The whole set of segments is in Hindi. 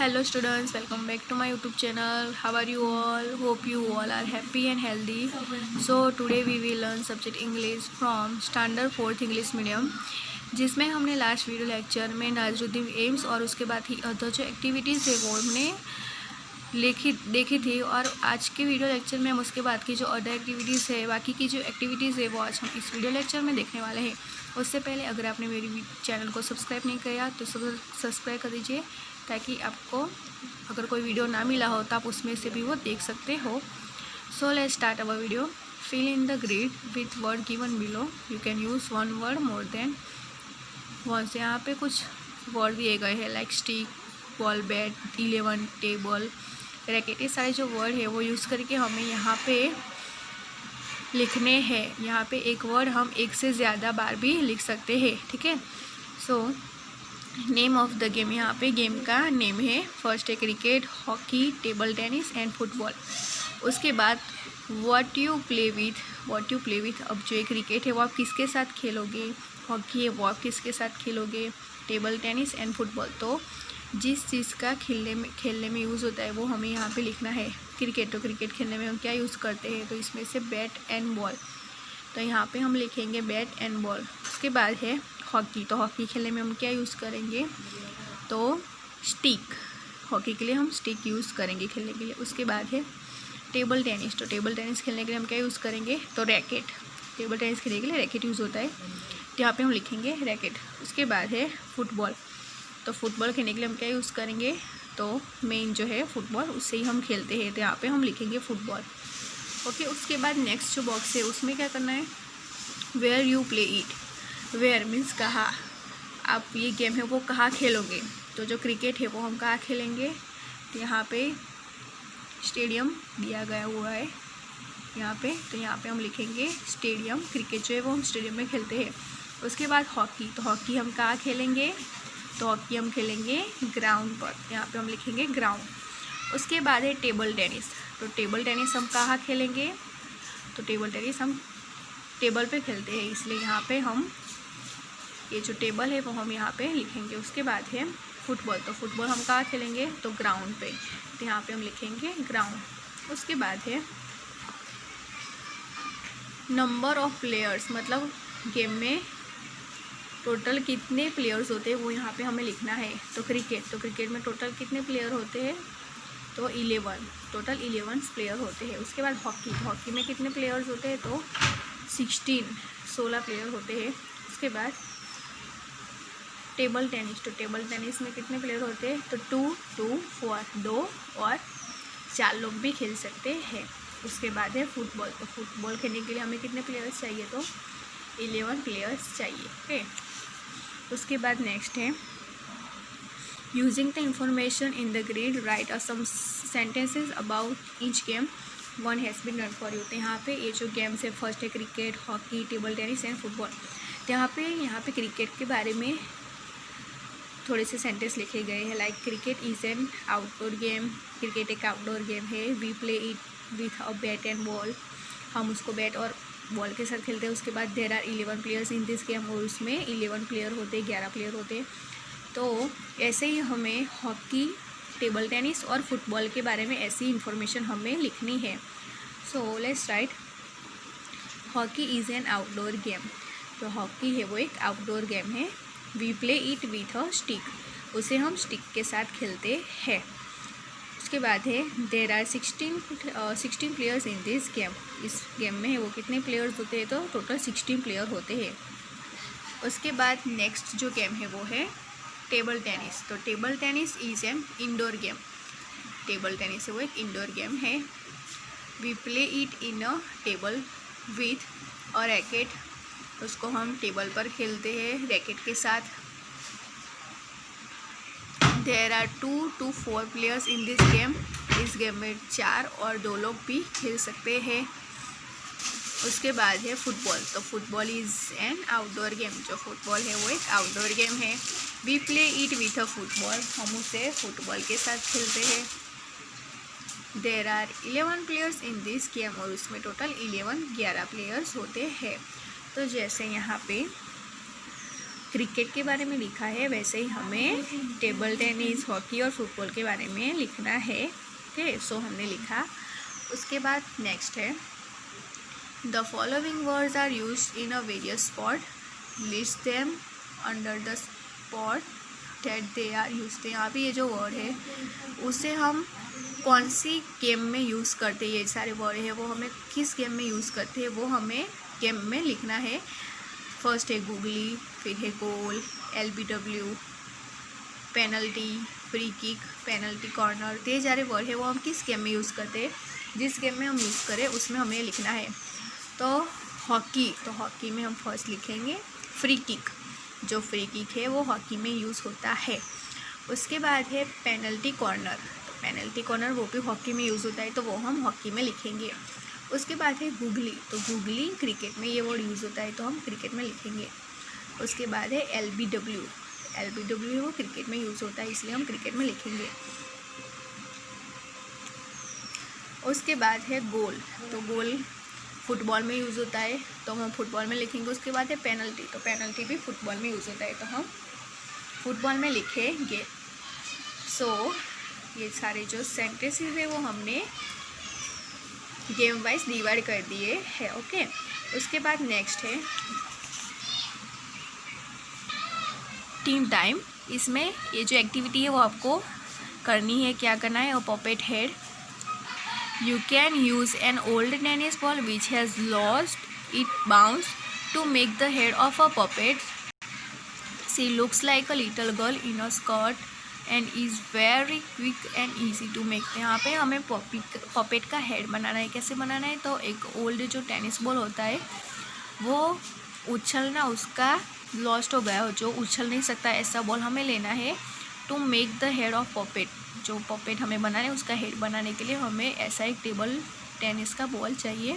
Hello students, welcome back to my YouTube channel. How are you all? Hope you all are happy and healthy. So today we will learn subject English from Standard 4th English Medium, जिसमें हमने लास्ट वीडियो लेक्चर में नाज़रुद्दीन एम्स और उसके बाद ही अदर जो एक्टिविटीज़ है वो हमने देखी थी। और आज के वीडियो लेक्चर में हम उसके बाद की जो अदर एक्टिविटीज़ है, बाकी की जो एक्टिविटीज़ है वो आज हम इस वीडियो लेक्चर में देखने वाले हैं। उससे पहले अगर आपने मेरी चैनल को सब्सक्राइब नहीं किया तो सब्सक्राइब कर दीजिए, ताकि आपको अगर कोई वीडियो ना मिला हो तो आप उसमें से भी वो देख सकते हो। So let's start our video. Fill in the grid with word given below. You can use one word more than once. यहाँ पे कुछ वर्ड दिए गए हैं like stick, ball, bat, 11, table, racket. ये सारे जो वर्ड है वो यूज़ करके हमें यहाँ पे लिखने हैं। यहाँ पे एक वर्ड हम एक से ज़्यादा बार भी लिख सकते हैं, ठीक है। So name of the game, यहाँ पे गेम का नेम है। फर्स्ट है cricket, hockey, table tennis and football. उसके बाद व्हाट यू प्ले विथ। अब जो क्रिकेट है वो आप किसके साथ खेलोगे, हॉकी है वो आप किसके साथ खेलोगे, टेबल टेनिस एंड फुटबॉल तो जिस चीज़ का खेलने में यूज़ होता है वो हमें यहाँ पे लिखना है। क्रिकेट, तो क्रिकेट खेलने में हम क्या यूज़ करते हैं, तो इसमें से बैट एंड बॉल, तो यहाँ पे हम लिखेंगे बैट एंड बॉल। उसके बाद है हॉकी, तो हॉकी खेलने में हम क्या यूज़ करेंगे, तो स्टिक। हॉकी के लिए हम स्टिक यूज़ करेंगे खेलने के लिए। उसके बाद है टेबल टेनिस, तो टेबल टेनिस खेलने के लिए हम क्या यूज़ करेंगे, तो रैकेट। टेबल टेनिस खेलने के लिए रैकेट यूज़ होता है, तो यहाँ पे हम लिखेंगे रैकेट। उसके बाद है फुटबॉल, तो फुटबॉल खेलने के लिए हम क्या यूज़ करेंगे, तो मेन जो है फुटबॉल, उससे ही हम खेलते हैं, तो यहाँ पे हम लिखेंगे फुटबॉल। ओके। उसके बाद नेक्स्ट जो बॉक्स है उसमें क्या करना है, where you play it. Where means कहाँ, आप ये गेम है वो कहाँ खेलोगे, तो जो क्रिकेट है वो हम कहाँ खेलेंगे, तो यहाँ पे स्टेडियम दिया गया हुआ है यहाँ पे, तो यहाँ पे हम लिखेंगे स्टेडियम। क्रिकेट जो है वो हम स्टेडियम में खेलते हैं। उसके बाद हॉकी, तो हॉकी हम कहाँ खेलेंगे, तो हॉकी हम खेलेंगे ग्राउंड पर, यहाँ पे हम लिखेंगे ग्राउंड। उसके बाद है टेबल टेनिस, तो टेबल टेनिस हम कहाँ खेलेंगे, तो टेबल टेनिस हम टेबल पे खेलते हैं, इसलिए यहाँ पे हम ये जो टेबल है वो हम यहाँ पे लिखेंगे। उसके बाद है फुटबॉल, तो फुटबॉल हम कहाँ खेलेंगे, तो ग्राउंड पे, तो यहाँ पे हम लिखेंगे ग्राउंड। उसके बाद है नंबर ऑफ प्लेयर्स, मतलब गेम में टोटल कितने प्लेयर्स होते हैं वो यहाँ पे हमें लिखना है। तो क्रिकेट में टोटल कितने प्लेयर होते हैं, तो 11, टोटल 11 प्लेयर होते हैं। उसके बाद हॉकी में कितने प्लेयर्स होते हैं, तो 16 प्लेयर होते हैं। उसके बाद टेबल टेनिस, तो टेबल टेनिस में कितने प्लेयर होते हैं, तो 2 और 4 लोग भी खेल सकते हैं। उसके बाद है फुटबॉल, तो फुटबॉल खेलने के लिए हमें कितने प्लेयर्स चाहिए, तो 11 प्लेयर्स चाहिए। ओके। उसके बाद नेक्स्ट है using the information in the grid write some sentences about each game one has been done for you. तो यहाँ पे ये जो गेम्स है, फर्स्ट है cricket, hockey, table tennis and football. तो यहाँ पे क्रिकेट के बारे में थोड़े से सेंटेंस लिखे गए हैं like cricket is an outdoor game. Cricket एक आउटडोर गेम है। We play it with a bat and ball, हम उसको बैट और बॉल के साथ खेलते हैं। उसके बाद there are 11 players in this game, और उसमें 11 प्लेयर होते हैं, 11 प्लेयर होते हैं। तो ऐसे ही हमें हॉकी, टेबल टेनिस और फुटबॉल के बारे में ऐसी इंफॉर्मेशन हमें लिखनी है। So let's write hockey is an outdoor game, तो हॉकी है वो एक आउटडोर गेम है। We play it with a stick, उसे हम स्टिक के साथ खेलते हैं। उसके बाद है there are 16 players in this game, इस गेम में है वो कितने प्लेयर्स होते हैं, तो टोटल 16 प्लेयर होते हैं। उसके बाद नेक्स्ट जो गेम है वो है टेबल टेनिस, तो table tennis is an indoor game. Table tennis है वो एक इंडोर गेम है। We play it in a table with a racket, उसको हम टेबल पर खेलते हैं रैकेट के साथ। There are 2 to 4 players in this game, इस गेम में 4 और 2 लोग भी खेल सकते हैं। उसके बाद है फुटबॉल, तो football is an outdoor game, जो फुटबॉल है वो एक आउटडोर गेम है। We play it with a football, हम उसे फुटबॉल के साथ खेलते हैं। There are 11 players in this game, और उसमें टोटल 11 प्लेयर्स होते हैं। तो जैसे यहाँ पे क्रिकेट के बारे में लिखा है वैसे ही हमें टेबल टेनिस, हॉकी और फुटबॉल के बारे में लिखना है। ओके, सो हमने लिखा। उसके बाद नेक्स्ट है the following words are used in a various spot, list them under the spot that they are used. यहाँ पे ये जो वर्ड है उसे हम कौन सी गेम में यूज़ करते हैं, ये सारे वर्ड है वो हमें किस गेम में यूज़ करते हैं वो हमें गेम में लिखना है। फर्स्ट है गूगली, फिर है गोल, LBW, penalty, free kick, penalty corner. तो ये सारे वर्ड है वो हम किस गेम में यूज़ करते हैं, जिस गेम में हम यूज़ करें उसमें हमें लिखना है। तो हॉकी में हम फर्स्ट लिखेंगे फ्री किक, जो फ्री किक है वो हॉकी में यूज़ होता है। उसके बाद है पेनल्टी कॉर्नर, तो पेनल्टी कॉर्नर वो भी हॉकी में यूज़ होता है, तो वो हम हॉकी में लिखेंगे। उसके बाद है गूगली, तो गूगली क्रिकेट में ये वर्ड यूज़ होता है, तो हम क्रिकेट में लिखेंगे। उसके बाद है LBW वो क्रिकेट में यूज़ होता है, इसलिए हम क्रिकेट में लिखेंगे। उसके बाद है गोल, तो गोल फुटबॉल में यूज़ होता है, तो हम फुटबॉल में लिखेंगे। उसके बाद है पेनल्टी, तो पेनल्टी भी फुटबॉल में यूज़ होता है, तो हम फुटबॉल में लिखेंगे। सो ये सारे जो सेंटेंसेस है वो हमने गेम वाइज डिवाइड कर दिए है। ओके, उसके बाद नेक्स्ट है टीम टाइम। इसमें ये जो एक्टिविटी है वो आपको करनी है। क्या करना है, puppet head. You can use an old tennis ball which has lost its bounce to make the head of a puppet. She looks like a little girl in a skirt and is very quick and easy to make. यहाँ पे हमें पपेट का हेड बनाना है। कैसे बनाना है, तो एक ओल्ड जो टेनिस बॉल होता है वो उछलना उसका लॉस्ट हो गया हो, जो उछल नहीं सकता ऐसा बॉल हमें लेना है। To make the head of puppet, जो पपेट हमें बनाना है उसका हेड बनाने के लिए हमें ऐसा एक टेबल टेनिस का बॉल चाहिए।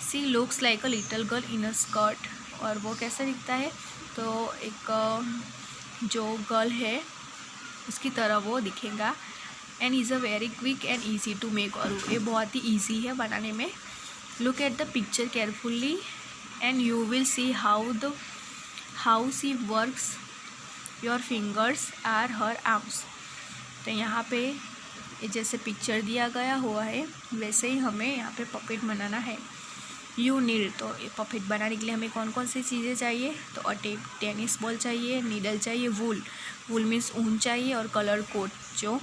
She looks like a little girl in a skirt, और वो कैसा दिखता है, तो एक जो गर्ल है उसकी तरह वो दिखेगा। And is a very quick and easy to make, और ये बहुत ही ईजी है बनाने में। Look at the picture carefully and you will see how see works your fingers are her arms. तो यहाँ पे जैसे पिक्चर दिया गया हुआ है वैसे ही हमें यहाँ पे पपेट बनाना है। यू नीड, तो ये पपेट बनाने के लिए हमें कौन कौन सी चीज़ें चाहिए, तो टेनिस बॉल चाहिए, नीडल चाहिए, वूल मीन्स ऊन चाहिए, और कलर कोड, जो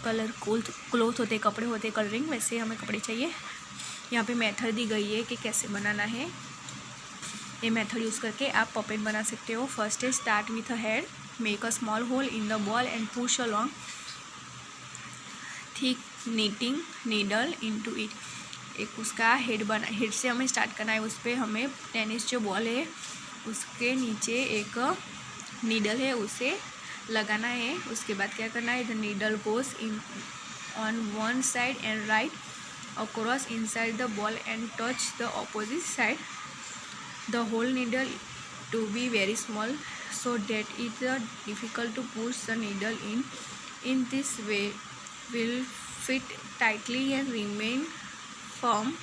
कलर क्लोथ होते कपड़े होते कलरिंग, वैसे हमें कपड़े चाहिए। यहाँ पे मेथड दी गई है कि कैसे बनाना है। ये मेथड यूज़ करके आप पपेट बना सकते हो। फर्स्ट है start with a head, make a small hole in the ball and push along thick knitting needle into it. एक उसका हेड से हमें स्टार्ट करना है। उस पर हमें टेनिस जो बॉल है उसके नीचे एक नीडल है उसे लगाना है। उसके बाद क्या करना है, the needle goes in on one side and right across inside the ball and touch the opposite side. The whole needle to be very small so that it is difficult to push the needle in. In this way will fit tightly and remain firm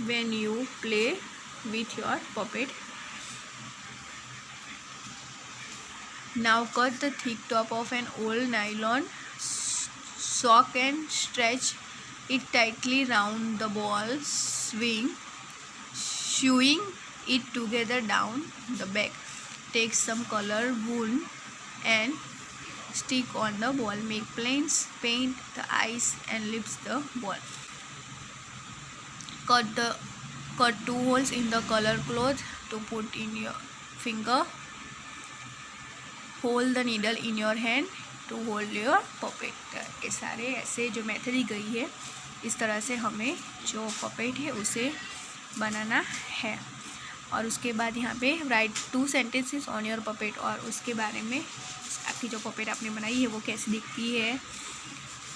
when you play with your puppet. Now cut the thick top of an old nylon sock and stretch it tightly round the ball, sewing it together down the back. Take some colored wool and stick on the ball. Make planes, paint the eyes and lips the ball. Cut 2 holes in the color cloth to put in your finger. Hold the needle in your hand to hold your puppet. ये सारे ऐसे जो मेथड दी गई है इस तरह से हमें जो पपेट है उसे बनाना है। और उसके बाद यहाँ पे right 2 sentences on your puppet, और उसके बारे में आपकी जो पपेट आपने बनाई है वो कैसी दिखती है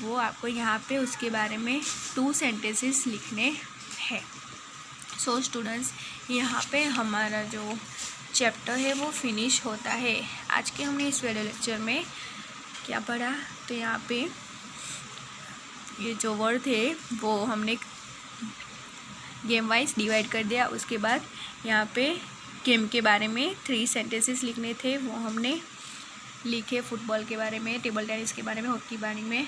वो आपको यहाँ पे उसके बारे में 2 सेंटेंसेस लिखने हैं। सो स्टूडेंट्स, यहाँ पे हमारा जो चैप्टर है वो फिनिश होता है। आज के हमने इस वीडियो लेक्चर में क्या पढ़ा, तो यहाँ पे ये जो वर्ड थे वो हमने गेम वाइज डिवाइड कर दिया। उसके बाद यहाँ पे गेम के बारे में 3 सेंटेंसेस लिखने थे, वो हमने लिखे। फुटबॉल के बारे में, टेबल टेनिस के बारे में, हॉकी के बारे में,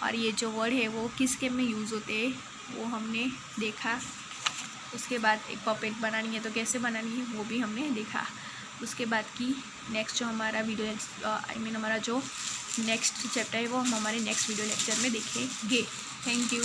और ये जो वर्ड है वो किस गेम में यूज़ होते हैं वो हमने देखा। उसके बाद एक पपेट बनानी है तो कैसे बनानी है वो भी हमने देखा। उसके बाद की नेक्स्ट जो हमारा वीडियो हमारा जो नेक्स्ट चैप्टर है वो हम हमारे नेक्स्ट वीडियो लेक्चर में देखेंगे। Thank you.